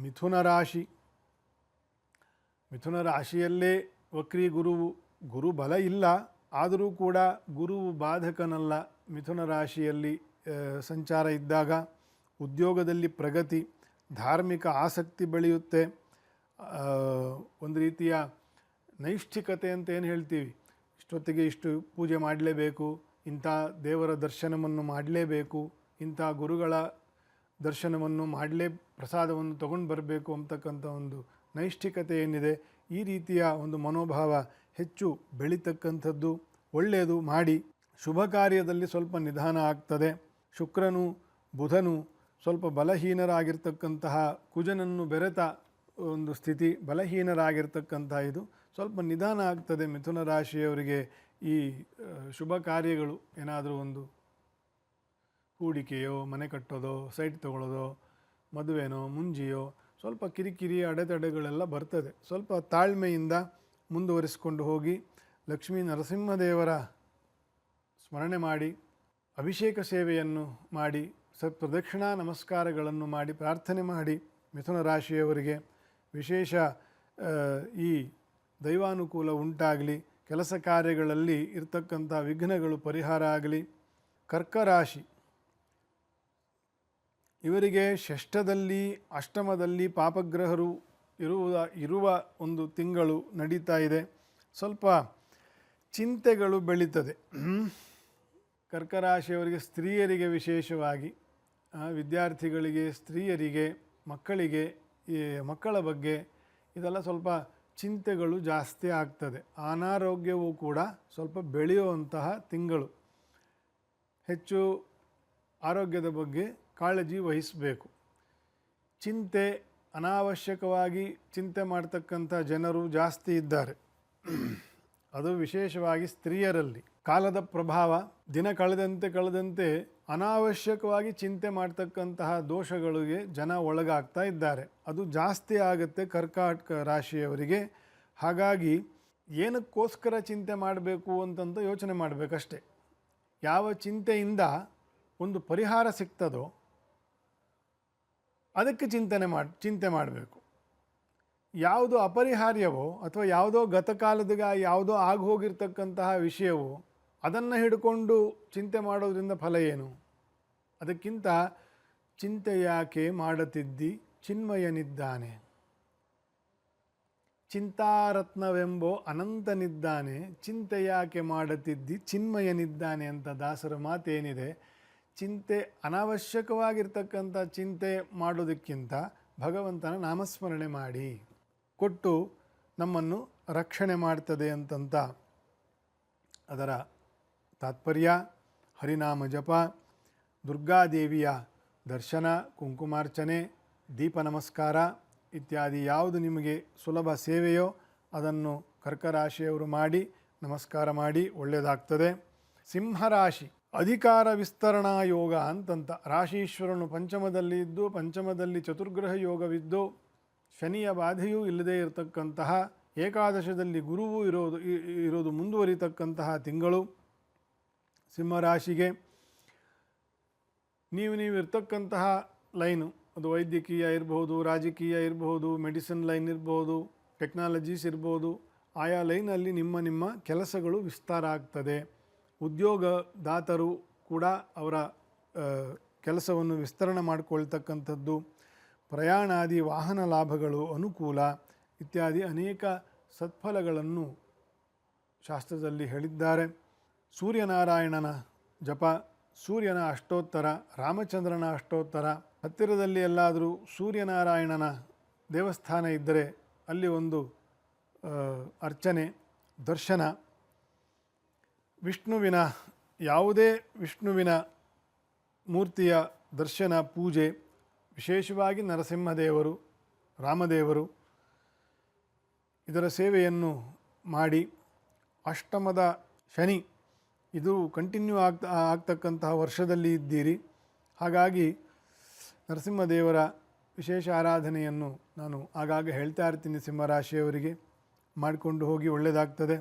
ಮಿಥುನ ರಾಶಿ. ಮಿಥುನ ರಾಶಿಯಲ್ಲೇ ವಕ್ರಿ ಗುರು ಬಲ ಇಲ್ಲ, ಆದರೂ ಕೂಡ ಗುರುವು ಬಾಧಕನಲ್ಲ. ಮಿಥುನ ರಾಶಿಯಲ್ಲಿ ಸಂಚಾರ ಇದ್ದಾಗ ಉದ್ಯೋಗದಲ್ಲಿ ಪ್ರಗತಿ, ಧಾರ್ಮಿಕ ಆಸಕ್ತಿ ಬೆಳೆಯುತ್ತೆ. ಒಂದು ರೀತಿಯ ನೈಷ್ಠಿಕತೆ ಅಂತ ಏನು ಹೇಳ್ತೀವಿ, ಇಷ್ಟೊತ್ತಿಗೆ ಇಷ್ಟು ಪೂಜೆ ಮಾಡಲೇಬೇಕು, ಇಂಥ ದೇವರ ದರ್ಶನವನ್ನು ಮಾಡಲೇಬೇಕು, ಇಂಥ ಗುರುಗಳ ದರ್ಶನವನ್ನು ಪ್ರಸಾದವನ್ನು ತಗೊಂಡು ಬರಬೇಕು ಅಂತಕ್ಕಂಥ ಒಂದು ನೈಷ್ಠಿಕತೆ ಏನಿದೆ, ಈ ರೀತಿಯ ಒಂದು ಮನೋಭಾವ ಹೆಚ್ಚು ಬೆಳೀತಕ್ಕಂಥದ್ದು ಒಳ್ಳೆಯದು. ಮಾಡಿ ಶುಭ ಕಾರ್ಯದಲ್ಲಿ ಸ್ವಲ್ಪ ನಿಧಾನ ಆಗ್ತದೆ. ಶುಕ್ರನು ಬುಧನು ಸ್ವಲ್ಪ ಬಲಹೀನರಾಗಿರ್ತಕ್ಕಂತಹ, ಕುಜನನ್ನು ಬೆರೆತ ಒಂದು ಸ್ಥಿತಿ, ಬಲಹೀನರಾಗಿರ್ತಕ್ಕಂತಹ ಇದು ಸ್ವಲ್ಪ ನಿಧಾನ ಆಗ್ತದೆ ಮಿಥುನ ರಾಶಿಯವರಿಗೆ. ಈ ಶುಭ ಕಾರ್ಯಗಳು ಏನಾದರೂ ಒಂದು ಹೂಡಿಕೆಯೋ, ಮನೆ ಕಟ್ಟೋದೋ, ಸೈಟ್ ತಗೊಳ್ಳೋದೋ, ಮದುವೆನೋ, ಮುಂಜಿಯೋ, ಸ್ವಲ್ಪ ಕಿರಿಕಿರಿ ಅಡೆತಡೆಗಳೆಲ್ಲ ಬರ್ತದೆ. ಸ್ವಲ್ಪ ತಾಳ್ಮೆಯಿಂದ ಮುಂದುವರಿಸಿಕೊಂಡು ಹೋಗಿ ಲಕ್ಷ್ಮೀ ನರಸಿಂಹದೇವರ ಸ್ಮರಣೆ ಮಾಡಿ, ಅಭಿಷೇಕ ಸೇವೆಯನ್ನು ಮಾಡಿ, ಪ್ರದಕ್ಷಿಣಾ ನಮಸ್ಕಾರಗಳನ್ನು ಮಾಡಿ, ಪ್ರಾರ್ಥನೆ ಮಾಡಿ. ಮಿಥುನ ರಾಶಿಯವರಿಗೆ ವಿಶೇಷ ಈ ದೈವಾನುಕೂಲ ಉಂಟಾಗಲಿ, ಕೆಲಸ ಕಾರ್ಯಗಳಲ್ಲಿ ಇರ್ತಕ್ಕಂಥ ವಿಘ್ನಗಳು ಪರಿಹಾರ ಆಗಲಿ. ಕರ್ಕರಾಶಿ ಇವರಿಗೆ ಷಷ್ಠದಲ್ಲಿ, ಅಷ್ಟಮದಲ್ಲಿ ಪಾಪಗ್ರಹರು ಇರುವ ಒಂದು ತಿಂಗಳು ನಡೀತಾ ಇದೆ. ಸ್ವಲ್ಪ ಚಿಂತೆಗಳು ಬೆಳೀತದೆ. ಕರ್ಕರಾಶಿಯವರಿಗೆ, ಸ್ತ್ರೀಯರಿಗೆ ವಿಶೇಷವಾಗಿ, ವಿದ್ಯಾರ್ಥಿಗಳಿಗೆ, ಸ್ತ್ರೀಯರಿಗೆ, ಮಕ್ಕಳಿಗೆ, ಈ ಮಕ್ಕಳ ಬಗ್ಗೆ ಇದೆಲ್ಲ ಸ್ವಲ್ಪ ಚಿಂತೆಗಳು ಜಾಸ್ತಿ ಆಗ್ತದೆ. ಅನಾರೋಗ್ಯವೂ ಕೂಡ ಸ್ವಲ್ಪ ಬೆಳೆಯುವಂತಹ ತಿಂಗಳು. ಹೆಚ್ಚು ಆರೋಗ್ಯದ ಬಗ್ಗೆ ಕಾಳಜಿ ವಹಿಸಬೇಕು. ಚಿಂತೆ, ಅನಾವಶ್ಯಕವಾಗಿ ಚಿಂತೆ ಮಾಡ್ತಕ್ಕಂಥ ಜನರು ಜಾಸ್ತಿ ಇದ್ದಾರೆ. ಅದು ವಿಶೇಷವಾಗಿ ಸ್ತ್ರೀಯರಲ್ಲಿ. ಕಾಲದ ಪ್ರಭಾವ, ದಿನ ಕಳೆದಂತೆ ಅನಾವಶ್ಯಕವಾಗಿ ಚಿಂತೆ ಮಾಡ್ತಕ್ಕಂತಹ ದೋಷಗಳಿಗೆ ಜನ ಒಳಗಾಗ್ತಾ ಇದ್ದಾರೆ. ಅದು ಜಾಸ್ತಿ ಆಗುತ್ತೆ ಕರ್ಕಾಟಕ ರಾಶಿಯವರಿಗೆ. ಹಾಗಾಗಿ ಏನಕ್ಕೋಸ್ಕರ ಚಿಂತೆ ಮಾಡಬೇಕು ಅಂತಂತ ಯೋಚನೆ ಮಾಡಬೇಕಷ್ಟೆ. ಯಾವ ಚಿಂತೆಯಿಂದ ಒಂದು ಪರಿಹಾರ ಸಿಗ್ತದೋ ಅದಕ್ಕೆ ಚಿಂತೆ ಮಾಡಬೇಕು. ಯಾವುದು ಅಪರಿಹಾರ್ಯವೋ ಅಥವಾ ಯಾವುದೋ ಗತಕಾಲದಾಗ ಯಾವುದೋ ಆಗೋಗಿರ್ತಕ್ಕಂತಹ ವಿಷಯವೋ ಅದನ್ನು ಹಿಡ್ಕೊಂಡು ಚಿಂತೆ ಮಾಡೋದ್ರಿಂದ ಫಲ ಏನು? ಅದಕ್ಕಿಂತ ಚಿಂತೆ ಯಾಕೆ ಮಾಡುತ್ತಿದ್ದಿ ಚಿನ್ಮಯನಿದ್ದಾನೆ, ಚಿಂತಾರತ್ನವೆಂಬೋ ಅನಂತನಿದ್ದಾನೆ, ಚಿಂತೆ ಯಾಕೆ ಮಾಡುತ್ತಿದ್ದಿ ಚಿನ್ಮಯನಿದ್ದಾನೆ ಅಂತ ದಾಸರ ಮಾತೇನಿದೆ. ಚಿಂತೆ, ಅನಾವಶ್ಯಕವಾಗಿರ್ತಕ್ಕಂಥ ಚಿಂತೆ ಮಾಡೋದಕ್ಕಿಂತ ಭಗವಂತನ ನಾಮಸ್ಮರಣೆ ಮಾಡಿ ಕೊಟ್ಟು ನಮ್ಮನ್ನು ರಕ್ಷಣೆ ಮಾಡ್ತದೆ ಅಂತಂತ ಅದರ ತಾತ್ಪರ್ಯ. ಹರಿನಾಮ ಜಪ, ದುರ್ಗಾದೇವಿಯ ದರ್ಶನ, ಕುಂಕುಮಾರ್ಚನೆ, ದೀಪ ನಮಸ್ಕಾರ ಇತ್ಯಾದಿ ಯಾವುದು ನಿಮಗೆ ಸುಲಭ ಸೇವೆಯೋ ಅದನ್ನು ಕರ್ಕರಾಶಿಯವರು ಮಾಡಿ, ನಮಸ್ಕಾರ ಮಾಡಿ, ಒಳ್ಳೆಯದಾಗ್ತದೆ. ಸಿಂಹರಾಶಿ, ಅಧಿಕಾರ ವಿಸ್ತರಣಾ ಯೋಗ ಅಂತಂತ. ರಾಶೀಶ್ವರನು ಪಂಚಮದಲ್ಲಿ ಇದ್ದು, ಪಂಚಮದಲ್ಲಿ ಚತುರ್ಗ್ರಹ ಯೋಗವಿದ್ದು, ಶನಿಯ ಬಾಧೆಯೂ ಇಲ್ಲದೇ ಇರತಕ್ಕಂತಹ, ಏಕಾದಶದಲ್ಲಿ ಗುರುವು ಇರೋದು ಮುಂದುವರಿತಕ್ಕಂತಹ ತಿಂಗಳು ಸಿಂಹರಾಶಿಗೆ. ನೀವು ಇರ್ತಕ್ಕಂತಹ ಲೈನು, ಅದು ವೈದ್ಯಕೀಯ ಇರ್ಬೋದು, ರಾಜಕೀಯ ಇರ್ಬೋದು, ಮೆಡಿಸಿನ್ ಲೈನ್ ಇರ್ಬೋದು, ಟೆಕ್ನಾಲಜೀಸ್ ಇರ್ಬೋದು, ಆಯಾ ಲೈನಲ್ಲಿ ನಿಮ್ಮ ಕೆಲಸಗಳು ವಿಸ್ತಾರ ಆಗ್ತದೆ. ಉದ್ಯೋಗದಾತರು ಕೂಡ ಅವರ ಕೆಲಸವನ್ನು ವಿಸ್ತರಣೆ ಮಾಡಿಕೊಳ್ತಕ್ಕಂಥದ್ದು. ಪ್ರಯಾಣಾದಿ ವಾಹನ ಲಾಭಗಳು, ಅನುಕೂಲ ಇತ್ಯಾದಿ ಅನೇಕ ಸತ್ಫಲಗಳನ್ನು ಶಾಸ್ತ್ರದಲ್ಲಿ ಹೇಳಿದ್ದಾರೆ. ಸೂರ್ಯನಾರಾಯಣನ ಜಪ, ಸೂರ್ಯನ ಅಷ್ಟೋತ್ತರ, ರಾಮಚಂದ್ರನ ಅಷ್ಟೋತ್ತರ, ಹತ್ತಿರದಲ್ಲಿ ಎಲ್ಲಾದರೂ ಸೂರ್ಯನಾರಾಯಣನ ದೇವಸ್ಥಾನ ಇದ್ದರೆ ಅಲ್ಲಿ ಒಂದು ಅರ್ಚನೆ, ದರ್ಶನ. ಯಾವುದೇ ವಿಷ್ಣುವಿನ ಮೂರ್ತಿಯ ದರ್ಶನ, ಪೂಜೆ, ವಿಶೇಷವಾಗಿ ನರಸಿಂಹದೇವರು, ರಾಮದೇವರು, ಇದರ ಸೇವೆಯನ್ನು ಮಾಡಿ. ಅಷ್ಟಮದ ಶನಿ ಇದು ಕಂಟಿನ್ಯೂ ಆಗ್ತಕ್ಕಂತಹ ವರ್ಷದಲ್ಲಿ ಇದ್ದೀರಿ. ಹಾಗಾಗಿ ನರಸಿಂಹದೇವರ ವಿಶೇಷ ಆರಾಧನೆಯನ್ನು ನಾನು ಆಗಾಗ ಹೇಳ್ತಾ ಇರ್ತೀನಿ. ಸಿಂಹರಾಶಿಯವರಿಗೆ ಮಾಡಿಕೊಂಡು ಹೋಗಿ, ಒಳ್ಳೆಯದಾಗ್ತದೆ.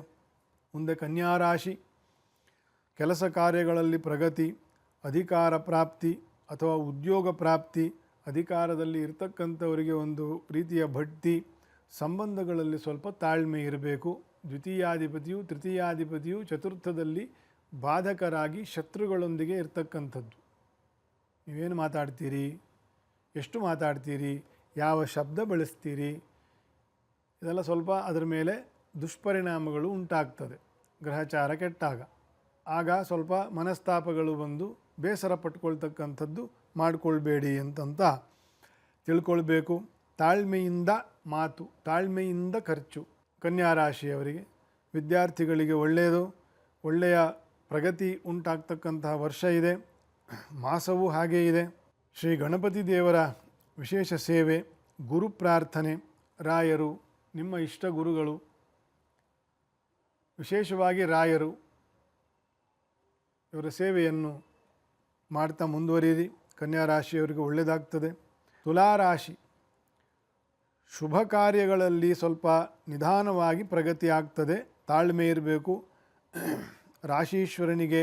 ಮುಂದೆ ಕನ್ಯಾರಾಶಿ, ಕೆಲಸ ಕಾರ್ಯಗಳಲ್ಲಿ ಪ್ರಗತಿ, ಅಧಿಕಾರ ಪ್ರಾಪ್ತಿ ಅಥವಾ ಉದ್ಯೋಗ ಪ್ರಾಪ್ತಿ, ಅಧಿಕಾರದಲ್ಲಿ ಇರ್ತಕ್ಕಂಥವರಿಗೆ ಒಂದು ರೀತಿಯ ಬಡ್ತಿ, ಸಂಬಂಧಗಳಲ್ಲಿ ಸ್ವಲ್ಪ ತಾಳ್ಮೆ ಇರಬೇಕು. ದ್ವಿತೀಯಾಧಿಪತಿಯು ತೃತೀಯಾಧಿಪತಿಯು ಚತುರ್ಥದಲ್ಲಿ ಬಾಧಕರಾಗಿ ಶತ್ರುಗಳೊಂದಿಗೆ ಇರ್ತಕ್ಕಂಥದ್ದು. ನೀವೇನು ಮಾತಾಡ್ತೀರಿ, ಎಷ್ಟು ಮಾತಾಡ್ತೀರಿ, ಯಾವ ಶಬ್ದ ಬಳಸ್ತೀರಿ, ಇದೆಲ್ಲ ಸ್ವಲ್ಪ ಅದರ ಮೇಲೆ ದುಷ್ಪರಿಣಾಮಗಳು ಉಂಟಾಗ್ತದೆ ಗ್ರಹಚಾರ ಕೆಟ್ಟಾಗ. ಆಗ ಸ್ವಲ್ಪ ಮನಸ್ತಾಪಗಳು ಬಂದು ಬೇಸರ ಪಟ್ಕೊಳ್ತಕ್ಕಂಥದ್ದು ಮಾಡಿಕೊಳ್ಬೇಡಿ ಅಂತಂತ ತಿಳ್ಕೊಳ್ಬೇಕು. ತಾಳ್ಮೆಯಿಂದ ಮಾತು, ತಾಳ್ಮೆಯಿಂದ ಖರ್ಚು. ಕನ್ಯಾ ರಾಶಿಯವರಿಗೆ, ವಿದ್ಯಾರ್ಥಿಗಳಿಗೆ ಒಳ್ಳೆಯ ಪ್ರಗತಿ ಉಂಟಾಗ್ತಕ್ಕಂತಹ ವರ್ಷ ಇದೆ. ಮಾಸವೂ ಹಾಗೇ ಇದೆ. ಶ್ರೀ ಗಣಪತಿ ದೇವರ ವಿಶೇಷ ಸೇವೆ, ಗುರು ಪ್ರಾರ್ಥನೆ, ರಾಯರು, ನಿಮ್ಮ ಇಷ್ಟ ಗುರುಗಳು, ವಿಶೇಷವಾಗಿ ರಾಯರು, ಇವರ ಸೇವೆಯನ್ನು ಮಾಡ್ತಾ ಮುಂದುವರಿಯಿರಿ. ಕನ್ಯಾ ರಾಶಿಯವರಿಗೆ ಒಳ್ಳೆಯದಾಗ್ತದೆ. ತುಲಾರಾಶಿ, ಶುಭ ಕಾರ್ಯಗಳಲ್ಲಿ ಸ್ವಲ್ಪ ನಿಧಾನವಾಗಿ ಪ್ರಗತಿ ಆಗ್ತದೆ. ತಾಳ್ಮೆ ಇರಬೇಕು. ರಾಶೀಶ್ವರನಿಗೆ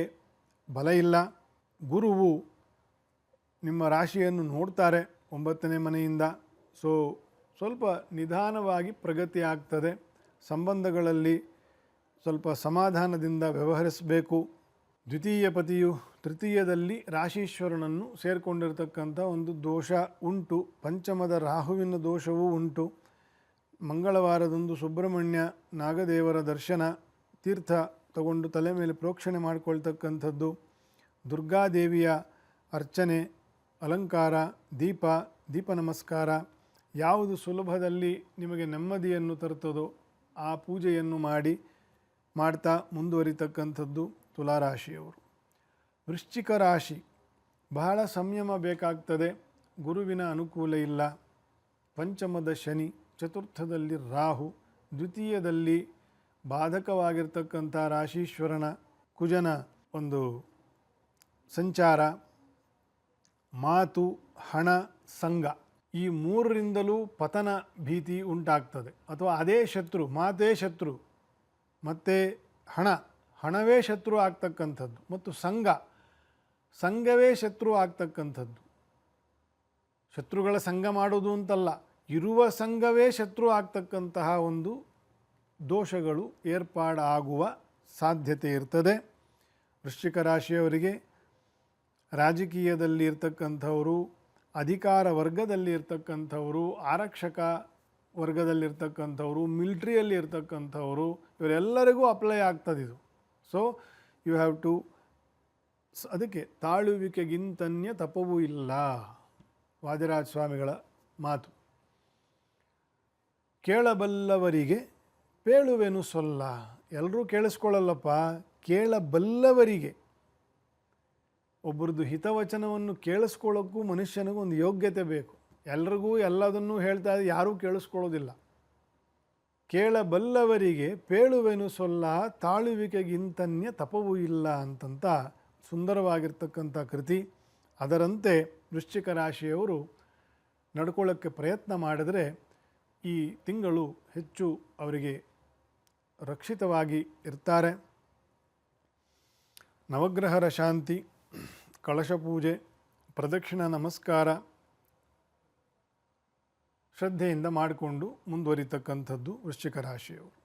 ಬಲ ಇಲ್ಲ. ಗುರುವು ನಿಮ್ಮ ರಾಶಿಯನ್ನು ನೋಡ್ತಾರೆ 9ನೇ ಮನೆಯಿಂದ. ಸ್ವಲ್ಪ ನಿಧಾನವಾಗಿ ಪ್ರಗತಿ ಆಗ್ತದೆ. ಸಂಬಂಧಗಳಲ್ಲಿ ಸ್ವಲ್ಪ ಸಮಾಧಾನದಿಂದ ವ್ಯವಹರಿಸಬೇಕು. ದ್ವಿತೀಯ ಪತಿಯು ತೃತೀಯದಲ್ಲಿ ರಾಶೀಶ್ವರನನ್ನು ಸೇರಿಕೊಂಡಿರ್ತಕ್ಕಂಥ ಒಂದು ದೋಷ ಉಂಟು. ಪಂಚಮದ ರಾಹುವಿನ ದೋಷವೂ ಉಂಟು. ಮಂಗಳವಾರದಂದು ಸುಬ್ರಹ್ಮಣ್ಯ ನಾಗದೇವರ ದರ್ಶನ, ತೀರ್ಥ ತಗೊಂಡು ತಲೆ ಮೇಲೆ ಪ್ರೋಕ್ಷಣೆ ಮಾಡಿಕೊಳ್ತಕ್ಕಂಥದ್ದು, ದುರ್ಗಾದೇವಿಯ ಅರ್ಚನೆ, ಅಲಂಕಾರ, ದೀಪ ನಮಸ್ಕಾರ, ಯಾವುದು ಸುಲಭದಲ್ಲಿ ನಿಮಗೆ ನೆಮ್ಮದಿಯನ್ನು ತರುತ್ತದೋ ಆ ಪೂಜೆಯನ್ನು ಮಾಡ್ತಾ ಮುಂದುವರಿತಕ್ಕಂಥದ್ದು ತುಲಾರಾಶಿಯವರು. ವೃಶ್ಚಿಕ ರಾಶಿ, ಬಹಳ ಸಂಯಮ ಬೇಕಾಗ್ತದೆ. ಗುರುವಿನ ಅನುಕೂಲ ಇಲ್ಲ. ಪಂಚಮದ ಶನಿ, ಚತುರ್ಥದಲ್ಲಿ ರಾಹು, ದ್ವಿತೀಯದಲ್ಲಿ ಬಾಧಕವಾಗಿರ್ತಕ್ಕಂಥ ರಾಶೀಶ್ವರನ ಕುಜನ ಒಂದು ಸಂಚಾರ, ಮಾತು, ಹಣ, ಸಂಘ, ಈ ಮೂರರಿಂದಲೂ ಪತನ ಭೀತಿ ಉಂಟಾಗ್ತದೆ. ಅಥವಾ ಅದೇ ಶತ್ರು, ಮಾತೇ ಶತ್ರು, ಮತ್ತು ಹಣವೇ ಶತ್ರು ಆಗ್ತಕ್ಕಂಥದ್ದು, ಮತ್ತು ಸಂಘವೇ ಶತ್ರು ಆಗ್ತಕ್ಕಂಥದ್ದು. ಶತ್ರುಗಳ ಸಂಘ ಮಾಡೋದು ಅಂತಲ್ಲ, ಇರುವ ಸಂಘವೇ ಶತ್ರು ಆಗ್ತಕ್ಕಂತಹ ಒಂದು ದೋಷಗಳು ಏರ್ಪಾಡಾಗುವ ಸಾಧ್ಯತೆ ಇರ್ತದೆ. ವೃಶ್ಚಿಕ ರಾಶಿಯವರಿಗೆ ರಾಜಕೀಯದಲ್ಲಿ ಇರ್ತಕ್ಕಂಥವರು, ಅಧಿಕಾರ ವರ್ಗದಲ್ಲಿ ಇರ್ತಕ್ಕಂಥವರು, ಆರಕ್ಷಕ ವರ್ಗದಲ್ಲಿರ್ತಕ್ಕಂಥವರು, ಮಿಲ್ಟ್ರಿಯಲ್ಲಿ ಇರ್ತಕ್ಕಂಥವರು, ಇವರೆಲ್ಲರಿಗೂ ಅಪ್ಲೈ ಆಗ್ತದಿದು. ಸೊ ಯು ಹ್ಯಾವ್ ಟು, ಅದಕ್ಕೆ ತಾಳುವಿಕೆಗಿಂತನ್ಯ ತಪವೂ ಇಲ್ಲ, ವಾದಿರಾಜ ಸ್ವಾಮಿಗಳ ಮಾತು. ಕೇಳಬಲ್ಲವರಿಗೆ ಪೇಳುವೆನು ಸೊಲ್ಲ. ಎಲ್ಲರೂ ಕೇಳಿಸ್ಕೊಳ್ಳಲ್ಲಪ್ಪ, ಕೇಳಬಲ್ಲವರಿಗೆ. ಒಬ್ಬರದ್ದು ಹಿತವಚನವನ್ನು ಕೇಳಿಸ್ಕೊಳ್ಳೋಕ್ಕೂ ಮನುಷ್ಯನಿಗೂ ಒಂದು ಯೋಗ್ಯತೆ ಬೇಕು. ಎಲ್ರಿಗೂ ಎಲ್ಲದನ್ನೂ ಹೇಳ್ತಾ ಯಾರೂ ಕೇಳಿಸ್ಕೊಳ್ಳೋದಿಲ್ಲ. ಕೇಳಬಲ್ಲವರಿಗೆ ಪೇಳುವೆನು ಸೊಲ್ಲ, ತಾಳುವಿಕೆಗಿಂತನ್ಯ ತಪವೂ ಇಲ್ಲ ಅಂತಂತ ಸುಂದರವಾಗಿರ್ತಕ್ಕಂಥ ಕೃತಿ. ಅದರಂತೆ ವೃಶ್ಚಿಕ ರಾಶಿಯವರು ನಡ್ಕೊಳ್ಳೋಕ್ಕೆ ಪ್ರಯತ್ನ ಮಾಡಿದರೆ ಈ ತಿಂಗಳು ಹೆಚ್ಚು ಅವರಿಗೆ ರಕ್ಷಿತವಾಗಿ ಇರ್ತಾರೆ. ನವಗ್ರಹರ ಶಾಂತಿ, ಕಳಶ ಪೂಜೆ, ಪ್ರದಕ್ಷಿಣ ನಮಸ್ಕಾರ ಶ್ರದ್ಧೆಯಿಂದ ಮಾಡಿಕೊಂಡು ಮುಂದುವರಿತಕ್ಕಂಥದ್ದು ವೃಶ್ಚಿಕ ರಾಶಿಯವರು.